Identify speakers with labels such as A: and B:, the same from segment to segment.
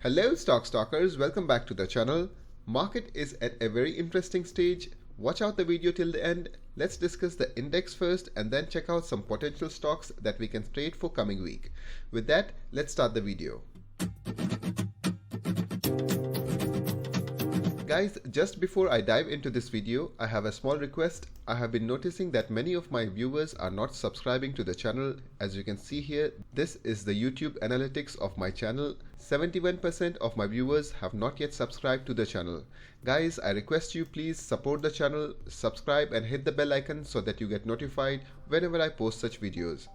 A: Hello stock stalkers, welcome back to the channel. Market is at a very interesting stage. Watch out the video till the end. Let's discuss the index first and then check out some potential stocks that we can trade for coming week. With that, let's start the video. Guys, just before I dive into this video, I have a small request. I have been noticing that many of my viewers are not subscribing to the channel. As you can see here, this is the YouTube analytics of my channel. 71% of my viewers have not yet subscribed to the channel. Guys, I request you please support the channel, subscribe and hit the bell icon so that you get notified whenever I post such videos.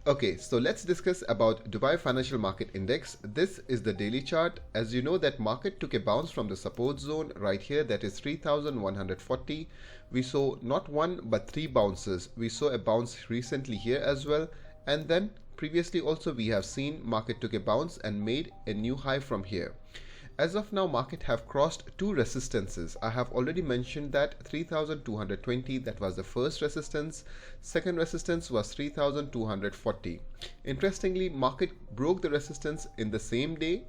A: Okay, so let's discuss about Dubai Financial Market Index. This is the daily chart. As you know that market took a bounce from the support zone right here, that is 3,140. We saw not one but three bounces. We saw a bounce recently here as well, and then previously also we have seen market took a bounce and made a new high from here. As of now, market have crossed two resistances. I have already mentioned that 3,220, that was the first resistance. Second resistance was 3,240. Interestingly, market broke the resistance in the same day.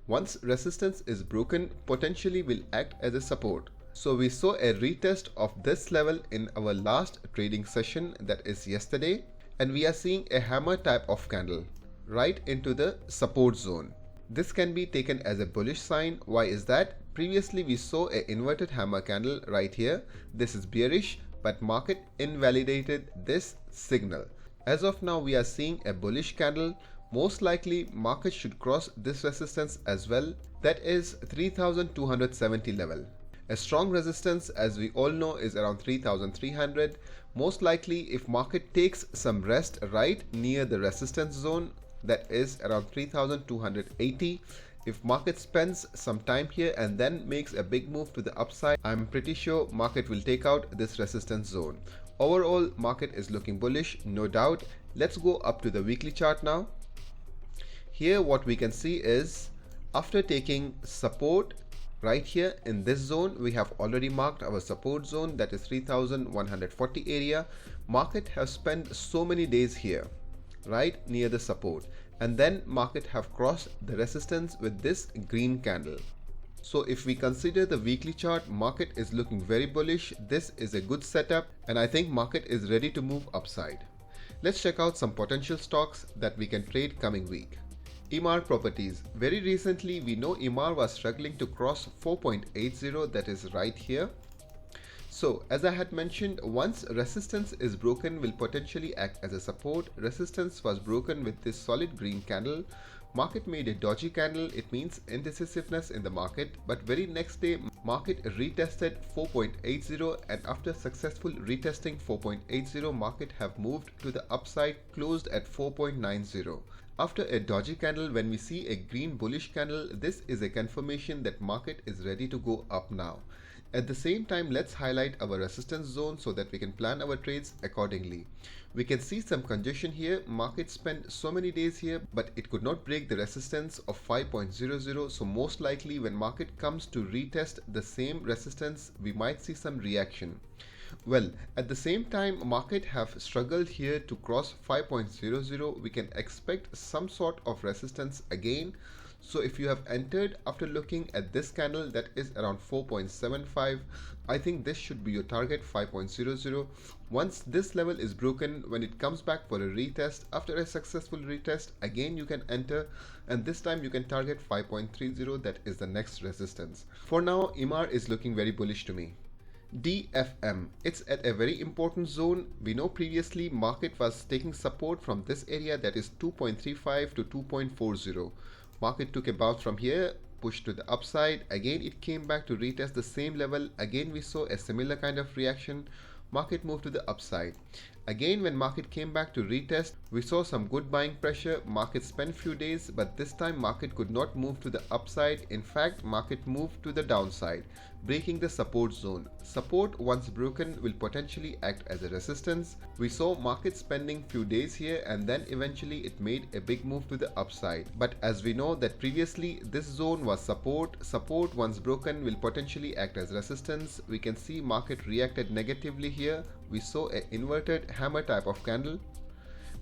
A: Once resistance is broken, potentially will act as a support. So we saw a retest of this level in our last trading session, that is yesterday, and we are seeing a hammer type of candle right into the support zone. This can be taken as a bullish sign. Why is that? Previously we saw an inverted hammer candle right here. This is bearish, but market invalidated this signal. As of now we are seeing a bullish candle. Most likely market should cross this resistance as well, that is 3,270 level. A strong resistance, as we all know, is around 3,300. Most likely if market takes some rest right near the resistance zone, that is around 3,280. If market spends some time here and then makes a big move to the upside, I'm pretty sure market will take out this resistance zone. Overall, market is looking bullish, no doubt. Let's go up to the weekly chart now. Here what we can see is, after taking support right here in this zone, we have already marked our support zone, that is 3,140 area. Market has spent so many days here right near the support, and then market have crossed the resistance with this green candle. So if we consider the weekly chart, market is looking very bullish. This is a good setup and I think market is ready to move upside. Let's check out some potential stocks that we can trade coming week. Emaar Properties. Very recently we know Emaar was struggling to cross 4.80, that is right here. So as I had mentioned, once resistance is broken will potentially act as a support. Resistance was broken with this solid green candle. Market made a dodgy candle. It means indecisiveness in the market, but very next day market retested 4.80, and after successful retesting 4.80, market have moved to the upside, closed at 4.90. After a dodgy candle, when we see a green bullish candle, this is a confirmation that market is ready to go up now. At the same time, let's highlight our resistance zone so that we can plan our trades accordingly. We can see some congestion here. Market spent so many days here, but it could not break the resistance of 5.00. So most likely when market comes to retest the same resistance, we might see some reaction. Well, at the same time, market have struggled here to cross 5.00. We can expect some sort of resistance again. So if you have entered after looking at this candle, that is around 4.75, I think this should be your target, 5.00. Once this level is broken, when it comes back for a retest, after a successful retest, again you can enter, and this time you can target 5.30, that is the next resistance. For now, Emaar is looking very bullish to me. DFM, it's at a very important zone. We know previously market was taking support from this area, that is 2.35 to 2.40. Market took a bounce from here, pushed to the upside. Again it came back to retest the same level. Again we saw a similar kind of reaction. Market moved to the upside. Again when market came back to retest, we saw some good buying pressure. Market spent few days, but this time market could not move to the upside. In fact, market moved to the downside, breaking the support zone. Support once broken will potentially act as a resistance. We saw market spending few days here and then eventually it made a big move to the upside. But as we know that previously this zone was support. Support once broken will potentially act as resistance. We can see market reacted negatively here. We saw an inverted hammer type of candle.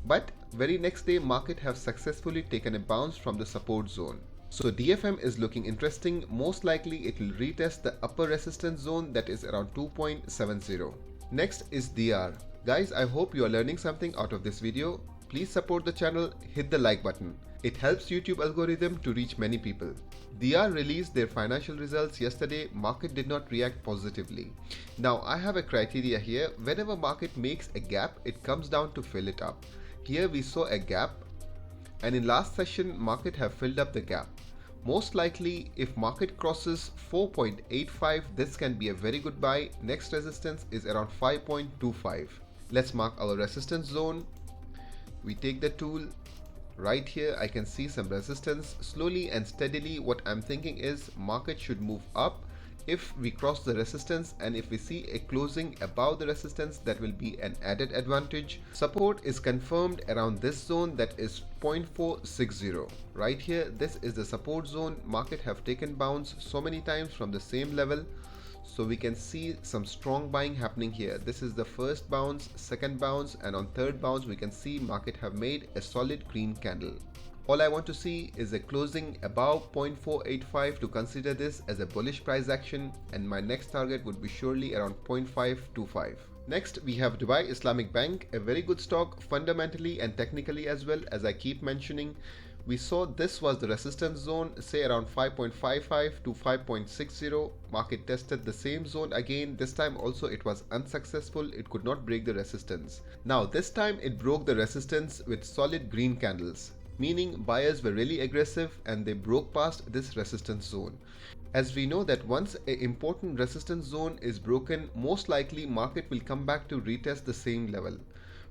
A: But very next day market have successfully taken a bounce from the support zone. So DFM is looking interesting. Most likely it will retest the upper resistance zone that is around 2.70. Next is DR. Guys, I hope you are learning something out of this video. Please support the channel, hit the like button. It helps YouTube algorithm to reach many people. DR released their financial results yesterday. Market did not react positively. Now I have a criteria here. Whenever market makes a gap, it comes down to fill it up. Here we saw a gap, and in last session market have filled up the gap. Most likely if market crosses 4.85, this can be a very good buy. Next resistance is around 5.25. Let's mark our resistance zone. We take the tool. Right here I can see some resistance. Slowly and steadily what I'm thinking is market should move up if we cross the resistance, and if we see a closing above the resistance, that will be an added advantage. Support is confirmed around this zone, that is 0.460. Right here, this is the support zone. Market have taken bounce so many times from the same level, so we can see some strong buying happening here. This is the first bounce, second bounce, and on third bounce we can see market have made a solid green candle. All I want to see is a closing above 0.485 to consider this as a bullish price action, and my next target would be surely around 0.525. Next we have Dubai Islamic Bank, a very good stock fundamentally and technically as well. As I keep mentioning, we saw this was the resistance zone, say around 5.55 to 5.60. Market tested the same zone again. This time also it was unsuccessful. It could not break the resistance. Now this time it broke the resistance with solid green candles, meaning buyers were really aggressive and they broke past this resistance zone. As we know that once an important resistance zone is broken, most likely market will come back to retest the same level.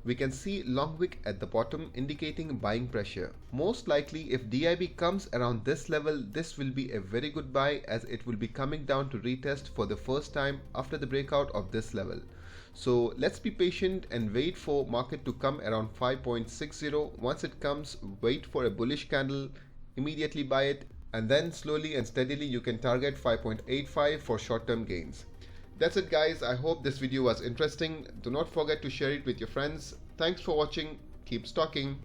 A: We can see long wick at the bottom indicating buying pressure. Most likely if DIB comes around this level, this will be a very good buy, as it will be coming down to retest for the first time after the breakout of this level. So let's be patient and wait for market to come around 5.60. Once it comes, wait for a bullish candle, immediately buy it, and then slowly and steadily you can target 5.85 for short-term gains. That's it guys, I hope this video was interesting. Do not forget to share it with your friends. Thanks for watching, keep stocking.